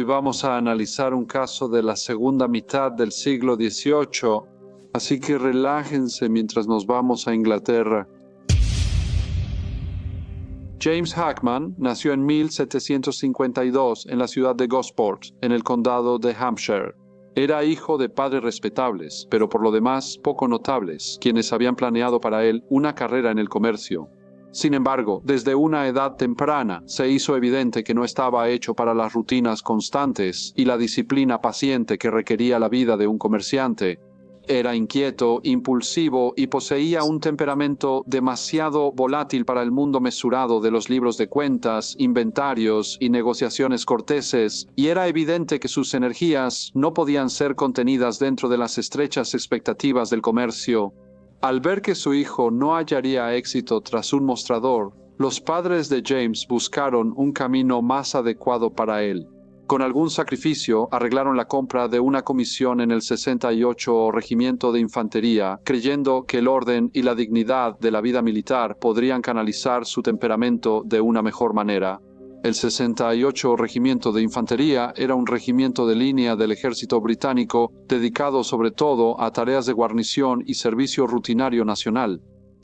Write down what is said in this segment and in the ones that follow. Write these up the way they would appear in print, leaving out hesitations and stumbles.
vamos a analizar un caso de la segunda mitad del siglo XVIII, así que relájense mientras nos vamos a Inglaterra. James Hackman nació en 1752 en la ciudad de Gosport, en el condado de Hampshire. Era hijo de padres respetables, pero por lo demás poco notables, quienes habían planeado para él una carrera en el comercio. Sin embargo, desde una edad temprana se hizo evidente que no estaba hecho para las rutinas constantes y la disciplina paciente que requería la vida de un comerciante. Era inquieto, impulsivo y poseía un temperamento demasiado volátil para el mundo mesurado de los libros de cuentas, inventarios y negociaciones corteses, y era evidente que sus energías no podían ser contenidas dentro de las estrechas expectativas del comercio. Al ver que su hijo no hallaría éxito tras un mostrador, los padres de James buscaron un camino más adecuado para él. Con algún sacrificio, arreglaron la compra de una comisión en el 68 Regimiento de Infantería, creyendo que el orden y la dignidad de la vida militar podrían canalizar su temperamento de una mejor manera. El 68 Regimiento de Infantería era un regimiento de línea del ejército británico dedicado sobre todo a tareas de guarnición y servicio rutinario nacional.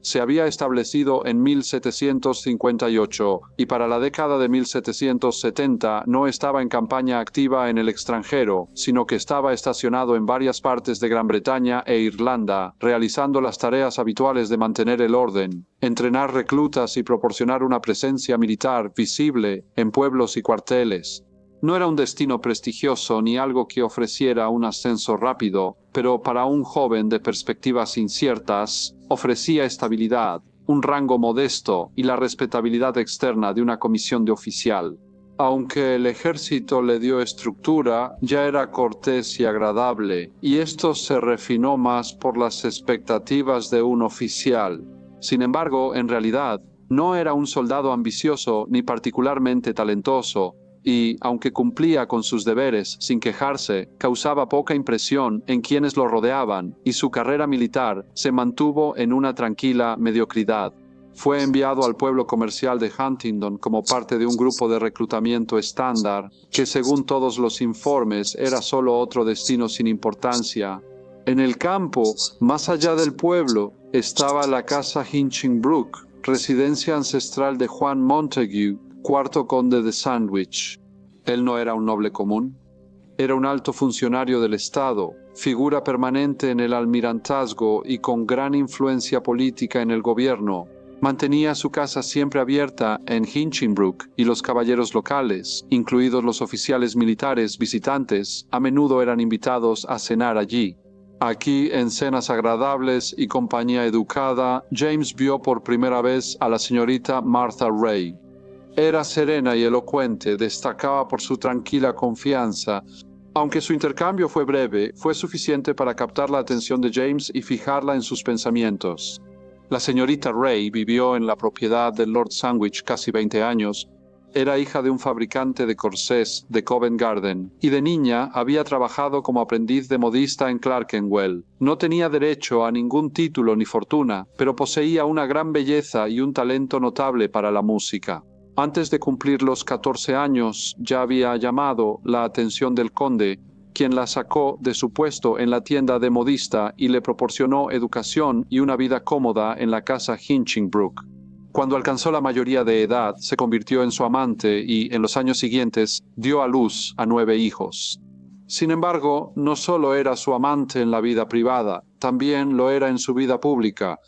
Se había establecido en 1758 y para la década de 1770 no estaba en campaña activa en el extranjero, sino que estaba estacionado en varias partes de Gran Bretaña e Irlanda, realizando las tareas habituales de mantener el orden, entrenar reclutas y proporcionar una presencia militar visible en pueblos y cuarteles. No era un destino prestigioso ni algo que ofreciera un ascenso rápido, pero para un joven de perspectivas inciertas, ofrecía estabilidad, un rango modesto y la respetabilidad externa de una comisión de oficial. Aunque el ejército le dio estructura, ya era cortés y agradable, y esto se refinó más por las expectativas de un oficial. Sin embargo, en realidad, no era un soldado ambicioso ni particularmente talentoso, y, aunque cumplía con sus deberes sin quejarse, causaba poca impresión en quienes lo rodeaban, y su carrera militar se mantuvo en una tranquila mediocridad. Fue enviado al pueblo comercial de Huntingdon como parte de un grupo de reclutamiento estándar, que según todos los informes era solo otro destino sin importancia. En el campo, más allá del pueblo, estaba la casa Hinchinbrook, residencia ancestral de Juan Montague, cuarto conde de Sandwich. Él no era un noble común. Era un alto funcionario del Estado, figura permanente en el almirantazgo y con gran influencia política en el gobierno. Mantenía su casa siempre abierta en Hinchinbrook y los caballeros locales, incluidos los oficiales militares visitantes, a menudo eran invitados a cenar allí. Aquí, en cenas agradables y compañía educada, James vio por primera vez a la señorita Martha Ray. Era serena y elocuente, destacaba por su tranquila confianza. Aunque su intercambio fue breve, fue suficiente para captar la atención de James y fijarla en sus pensamientos. La señorita Ray vivió en la propiedad del Lord Sandwich casi 20 años. Era hija de un fabricante de corsés de Covent Garden y de niña había trabajado como aprendiz de modista en Clerkenwell. No tenía derecho a ningún título ni fortuna, pero poseía una gran belleza y un talento notable para la música. Antes de cumplir los 14 años, ya había llamado la atención del conde, quien la sacó de su puesto en la tienda de modista y le proporcionó educación y una vida cómoda en la casa Hinchinbrook. Cuando alcanzó la mayoría de edad, se convirtió en su amante y, en los años siguientes, dio a luz a 9 hijos. Sin embargo, no solo era su amante en la vida privada, también lo era en su vida pública.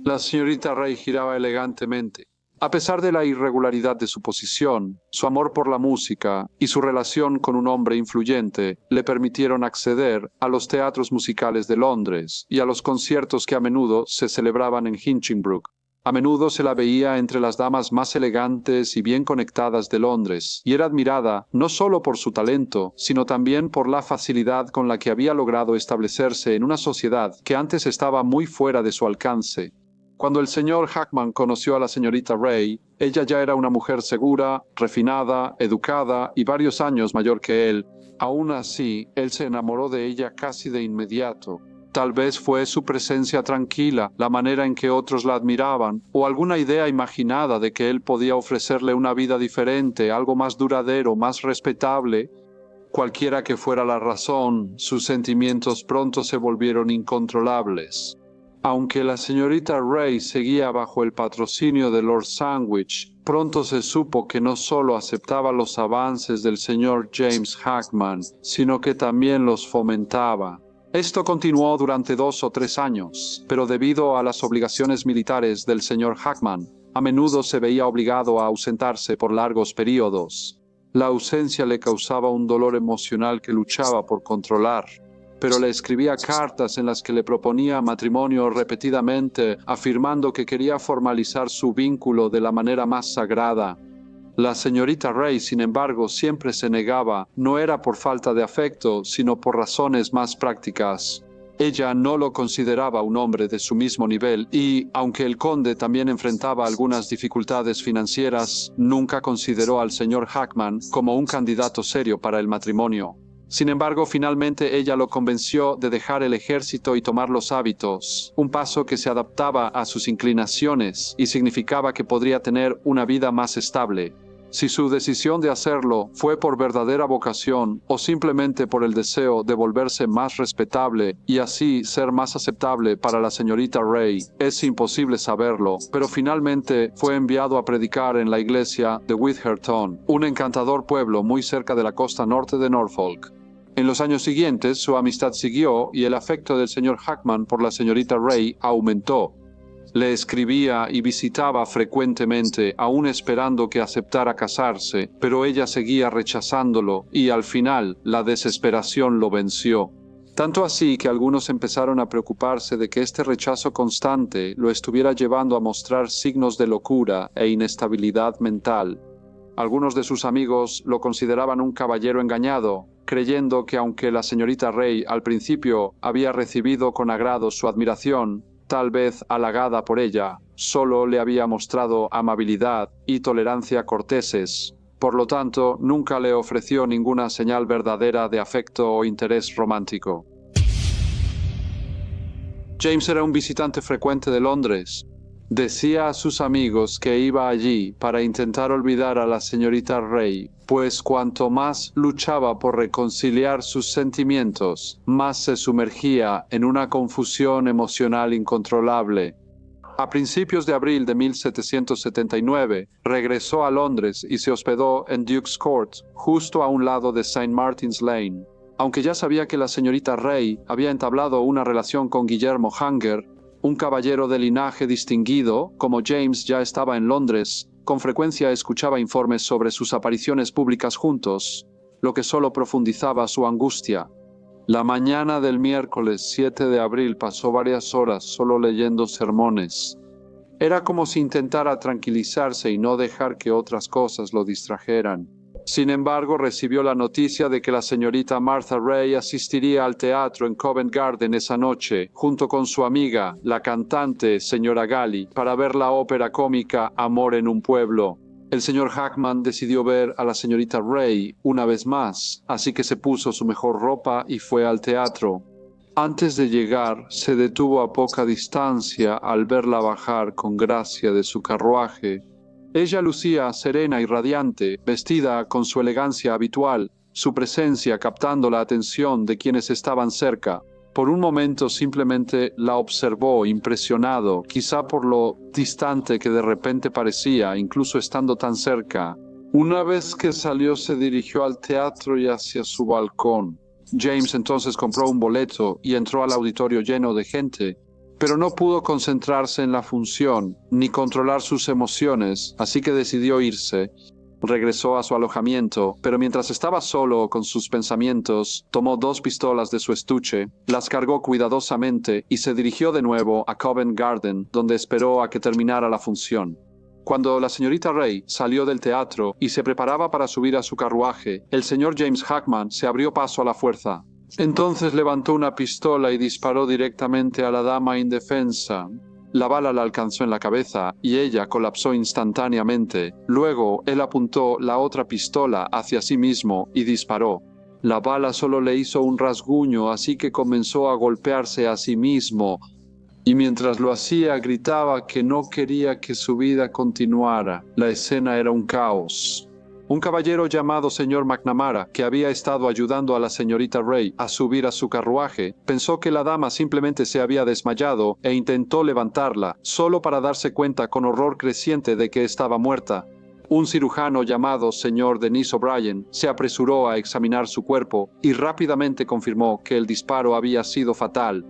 La señorita Ray giraba elegantemente. A pesar de la irregularidad de su posición, su amor por la música y su relación con un hombre influyente le permitieron acceder a los teatros musicales de Londres y a los conciertos que a menudo se celebraban en Hinchinbrook. A menudo se la veía entre las damas más elegantes y bien conectadas de Londres, y era admirada no solo por su talento, sino también por la facilidad con la que había logrado establecerse en una sociedad que antes estaba muy fuera de su alcance. Cuando el señor Hackman conoció a la señorita Ray, ella ya era una mujer segura, refinada, educada y varios años mayor que él. Aún así, él se enamoró de ella casi de inmediato. Tal vez fue su presencia tranquila, la manera en que otros la admiraban, o alguna idea imaginada de que él podía ofrecerle una vida diferente, algo más duradero, más respetable. Cualquiera que fuera la razón, sus sentimientos pronto se volvieron incontrolables. Aunque la señorita Ray seguía bajo el patrocinio de Lord Sandwich, pronto se supo que no solo aceptaba los avances del señor James Hackman, sino que también los fomentaba. Esto continuó durante 2 o 3 años, pero debido a las obligaciones militares del señor Hackman, a menudo se veía obligado a ausentarse por largos períodos. La ausencia le causaba un dolor emocional que luchaba por controlar, pero le escribía cartas en las que le proponía matrimonio repetidamente, afirmando que quería formalizar su vínculo de la manera más sagrada. La señorita Ray, sin embargo, siempre se negaba. No era por falta de afecto, sino por razones más prácticas. Ella no lo consideraba un hombre de su mismo nivel y, aunque el conde también enfrentaba algunas dificultades financieras, nunca consideró al señor Hackman como un candidato serio para el matrimonio. Sin embargo, finalmente ella lo convenció de dejar el ejército y tomar los hábitos, un paso que se adaptaba a sus inclinaciones y significaba que podría tener una vida más estable. Si su decisión de hacerlo fue por verdadera vocación o simplemente por el deseo de volverse más respetable y así ser más aceptable para la señorita Ray, es imposible saberlo, pero finalmente fue enviado a predicar en la iglesia de Witherton, un encantador pueblo muy cerca de la costa norte de Norfolk. En los años siguientes, su amistad siguió y el afecto del señor Hackman por la señorita Ray aumentó. Le escribía y visitaba frecuentemente, aún esperando que aceptara casarse, pero ella seguía rechazándolo y al final la desesperación lo venció. Tanto así que algunos empezaron a preocuparse de que este rechazo constante lo estuviera llevando a mostrar signos de locura e inestabilidad mental. Algunos de sus amigos lo consideraban un caballero engañado, creyendo que aunque la señorita Ray al principio había recibido con agrado su admiración, tal vez halagada por ella, solo le había mostrado amabilidad y tolerancia corteses. Por lo tanto, nunca le ofreció ninguna señal verdadera de afecto o interés romántico. James era un visitante frecuente de Londres. Decía a sus amigos que iba allí para intentar olvidar a la señorita Ray, pues cuanto más luchaba por reconciliar sus sentimientos, más se sumergía en una confusión emocional incontrolable. A principios de abril de 1779, regresó a Londres y se hospedó en Duke's Court, justo a un lado de St. Martin's Lane. Aunque ya sabía que la señorita Ray había entablado una relación con Guillermo Hanger, un caballero de linaje distinguido, como James ya estaba en Londres, con frecuencia escuchaba informes sobre sus apariciones públicas juntos, lo que solo profundizaba su angustia. La mañana del miércoles 7 de abril pasó varias horas solo leyendo sermones. Era como si intentara tranquilizarse y no dejar que otras cosas lo distrajeran. Sin embargo, recibió la noticia de que la señorita Martha Ray asistiría al teatro en Covent Garden esa noche, junto con su amiga, la cantante señora Galley, para ver la ópera cómica Amor en un pueblo. El señor Hackman decidió ver a la señorita Ray una vez más, así que se puso su mejor ropa y fue al teatro. Antes de llegar, se detuvo a poca distancia al verla bajar con gracia de su carruaje. Ella lucía serena y radiante, vestida con su elegancia habitual, su presencia captando la atención de quienes estaban cerca. Por un momento simplemente la observó, impresionado, quizá por lo distante que de repente parecía, incluso estando tan cerca. Una vez que salió se dirigió al teatro y hacia su balcón. James entonces compró un boleto y entró al auditorio lleno de gente, pero no pudo concentrarse en la función ni controlar sus emociones, así que decidió irse. Regresó a su alojamiento, pero mientras estaba solo con sus pensamientos, tomó 2 pistolas de su estuche, las cargó cuidadosamente y se dirigió de nuevo a Covent Garden, donde esperó a que terminara la función. Cuando la señorita Ray salió del teatro y se preparaba para subir a su carruaje, el señor James Hackman se abrió paso a la fuerza. Entonces levantó una pistola y disparó directamente a la dama indefensa. La bala la alcanzó en la cabeza y ella colapsó instantáneamente. Luego él apuntó la otra pistola hacia sí mismo y disparó. La bala solo le hizo un rasguño, así que comenzó a golpearse a sí mismo, y mientras lo hacía gritaba que no quería que su vida continuara. La escena era un caos. Un caballero llamado señor McNamara, que había estado ayudando a la señorita Ray a subir a su carruaje, pensó que la dama simplemente se había desmayado e intentó levantarla, solo para darse cuenta con horror creciente de que estaba muerta. Un cirujano llamado señor Dennis O'Brien se apresuró a examinar su cuerpo y rápidamente confirmó que el disparo había sido fatal.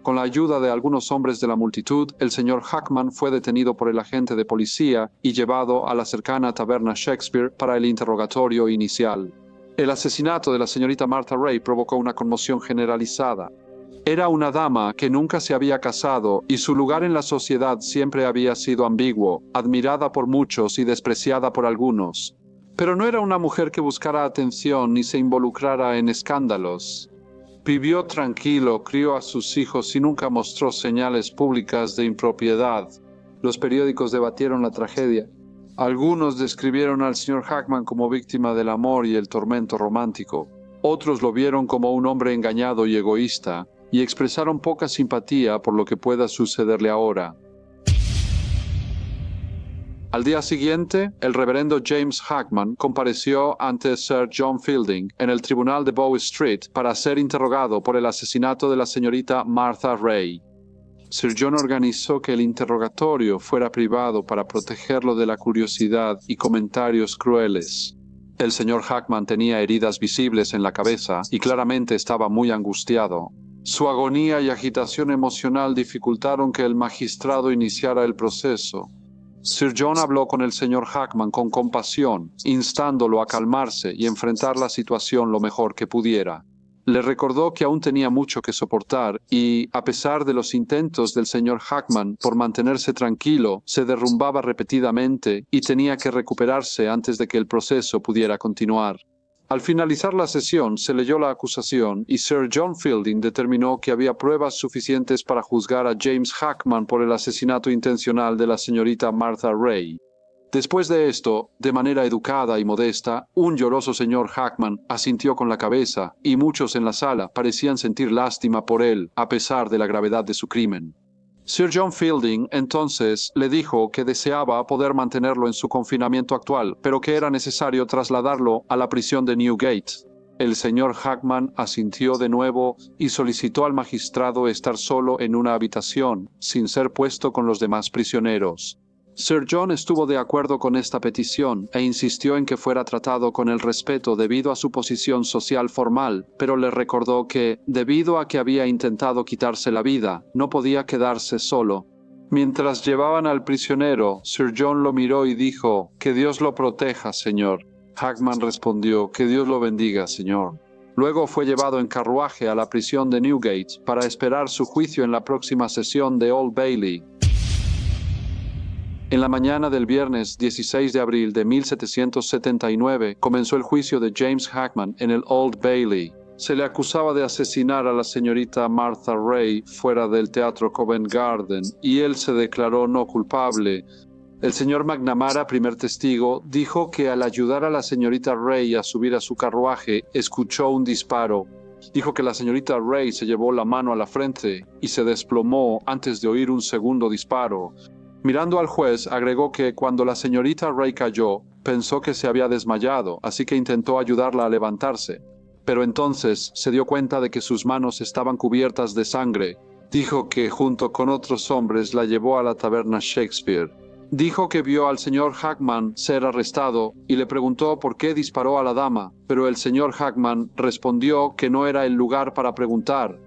Con la ayuda de algunos hombres de la multitud, el señor Hackman fue detenido por el agente de policía y llevado a la cercana taberna Shakespeare para el interrogatorio inicial. El asesinato de la señorita Martha Ray provocó una conmoción generalizada. Era una dama que nunca se había casado y su lugar en la sociedad siempre había sido ambiguo, admirada por muchos y despreciada por algunos. Pero no era una mujer que buscara atención ni se involucrara en escándalos. Vivió tranquilo, crió a sus hijos y nunca mostró señales públicas de impropiedad. Los periódicos debatieron la tragedia. Algunos describieron al señor Hackman como víctima del amor y el tormento romántico. Otros lo vieron como un hombre engañado y egoísta, y expresaron poca simpatía por lo que pueda sucederle ahora. Al día siguiente, el reverendo James Hackman compareció ante Sir John Fielding en el tribunal de Bow Street para ser interrogado por el asesinato de la señorita Martha Ray. Sir John organizó que el interrogatorio fuera privado para protegerlo de la curiosidad y comentarios crueles. El señor Hackman tenía heridas visibles en la cabeza y claramente estaba muy angustiado. Su agonía y agitación emocional dificultaron que el magistrado iniciara el proceso. Sir John habló con el señor Hackman con compasión, instándolo a calmarse y enfrentar la situación lo mejor que pudiera. Le recordó que aún tenía mucho que soportar y, a pesar de los intentos del señor Hackman por mantenerse tranquilo, se derrumbaba repetidamente y tenía que recuperarse antes de que el proceso pudiera continuar. Al finalizar la sesión, se leyó la acusación y Sir John Fielding determinó que había pruebas suficientes para juzgar a James Hackman por el asesinato intencional de la señorita Martha Ray. Después de esto, de manera educada y modesta, un lloroso señor Hackman asintió con la cabeza y muchos en la sala parecían sentir lástima por él, a pesar de la gravedad de su crimen. Sir John Fielding entonces le dijo que deseaba poder mantenerlo en su confinamiento actual, pero que era necesario trasladarlo a la prisión de Newgate. El señor Hackman asintió de nuevo y solicitó al magistrado estar solo en una habitación, sin ser puesto con los demás prisioneros. Sir John estuvo de acuerdo con esta petición e insistió en que fuera tratado con el respeto debido a su posición social formal, pero le recordó que, debido a que había intentado quitarse la vida, no podía quedarse solo. Mientras llevaban al prisionero, Sir John lo miró y dijo: «Que Dios lo proteja, señor». Hackman respondió: «Que Dios lo bendiga, señor». Luego fue llevado en carruaje a la prisión de Newgate para esperar su juicio en la próxima sesión de Old Bailey. En la mañana del viernes 16 de abril de 1779 comenzó el juicio de James Hackman en el Old Bailey. Se le acusaba de asesinar a la señorita Martha Ray fuera del teatro Covent Garden y él se declaró no culpable. El señor McNamara, primer testigo, dijo que al ayudar a la señorita Ray a subir a su carruaje, escuchó un disparo. Dijo que la señorita Ray se llevó la mano a la frente y se desplomó antes de oír un segundo disparo. Mirando al juez, agregó que cuando la señorita Ray cayó, pensó que se había desmayado, así que intentó ayudarla a levantarse. Pero entonces se dio cuenta de que sus manos estaban cubiertas de sangre. Dijo que junto con otros hombres la llevó a la taberna Shakespeare. Dijo que vio al señor Hackman ser arrestado y le preguntó por qué disparó a la dama, pero el señor Hackman respondió que no era el lugar para preguntar.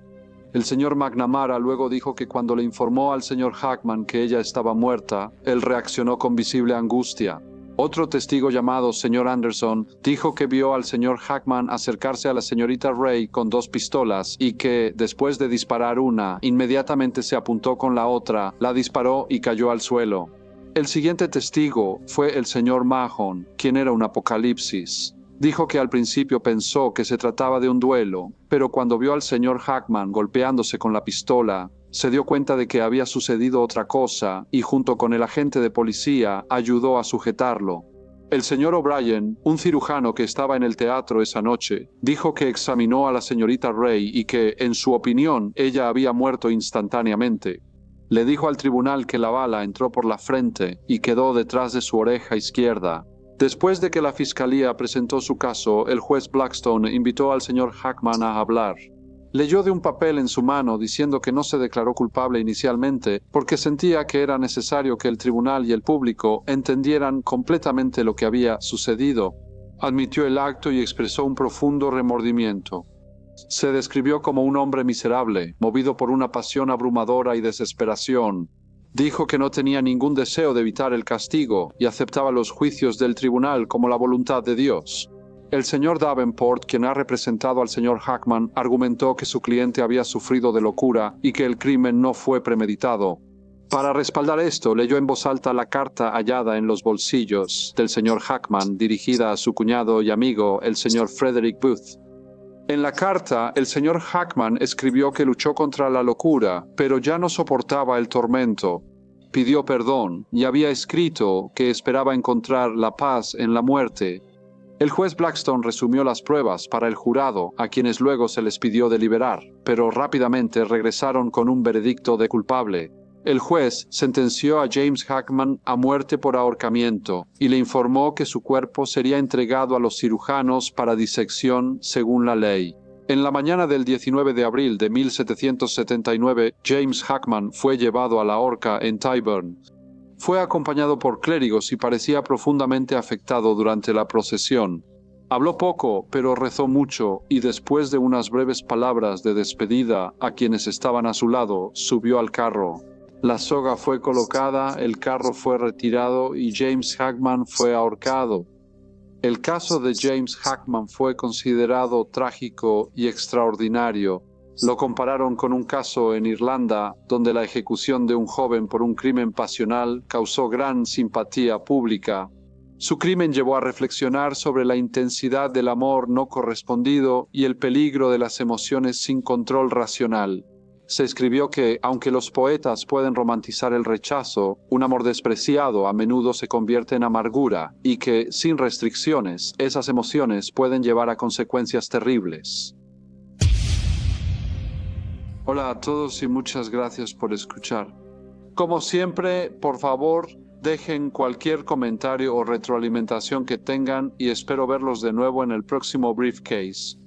El señor McNamara luego dijo que cuando le informó al señor Hackman que ella estaba muerta, él reaccionó con visible angustia. Otro testigo llamado señor Anderson dijo que vio al señor Hackman acercarse a la señorita Ray con 2 pistolas y que, después de disparar una, inmediatamente se apuntó con la otra, la disparó y cayó al suelo. El siguiente testigo fue el señor Mahon, quien era un apocalipsis. Dijo que al principio pensó que se trataba de un duelo, pero cuando vio al señor Hackman golpeándose con la pistola, se dio cuenta de que había sucedido otra cosa y junto con el agente de policía ayudó a sujetarlo. El señor O'Brien, un cirujano que estaba en el teatro esa noche, dijo que examinó a la señorita Ray y que, en su opinión, ella había muerto instantáneamente. Le dijo al tribunal que la bala entró por la frente y quedó detrás de su oreja izquierda. Después de que la fiscalía presentó su caso, el juez Blackstone invitó al señor Hackman a hablar. Leyó de un papel en su mano diciendo que no se declaró culpable inicialmente porque sentía que era necesario que el tribunal y el público entendieran completamente lo que había sucedido. Admitió el acto y expresó un profundo remordimiento. Se describió como un hombre miserable, movido por una pasión abrumadora y desesperación. Dijo que no tenía ningún deseo de evitar el castigo y aceptaba los juicios del tribunal como la voluntad de Dios. El señor Davenport, quien ha representado al señor Hackman, argumentó que su cliente había sufrido de locura y que el crimen no fue premeditado. Para respaldar esto, leyó en voz alta la carta hallada en los bolsillos del señor Hackman, dirigida a su cuñado y amigo, el señor Frederick Booth. En la carta, el señor Hackman escribió que luchó contra la locura, pero ya no soportaba el tormento. Pidió perdón y había escrito que esperaba encontrar la paz en la muerte. El juez Blackstone resumió las pruebas para el jurado, a quienes luego se les pidió deliberar, pero rápidamente regresaron con un veredicto de culpable. El juez sentenció a James Hackman a muerte por ahorcamiento y le informó que su cuerpo sería entregado a los cirujanos para disección según la ley. En la mañana del 19 de abril de 1779, James Hackman fue llevado a la horca en Tyburn. Fue acompañado por clérigos y parecía profundamente afectado durante la procesión. Habló poco, pero rezó mucho, y después de unas breves palabras de despedida a quienes estaban a su lado, subió al carro. La soga fue colocada, el carro fue retirado y James Hackman fue ahorcado. El caso de James Hackman fue considerado trágico y extraordinario. Lo compararon con un caso en Irlanda, donde la ejecución de un joven por un crimen pasional causó gran simpatía pública. Su crimen llevó a reflexionar sobre la intensidad del amor no correspondido y el peligro de las emociones sin control racional. Se escribió que, aunque los poetas pueden romantizar el rechazo, un amor despreciado a menudo se convierte en amargura y que, sin restricciones, esas emociones pueden llevar a consecuencias terribles. Hola a todos y muchas gracias por escuchar. Como siempre, por favor, dejen cualquier comentario o retroalimentación que tengan y espero verlos de nuevo en el próximo Briefcase.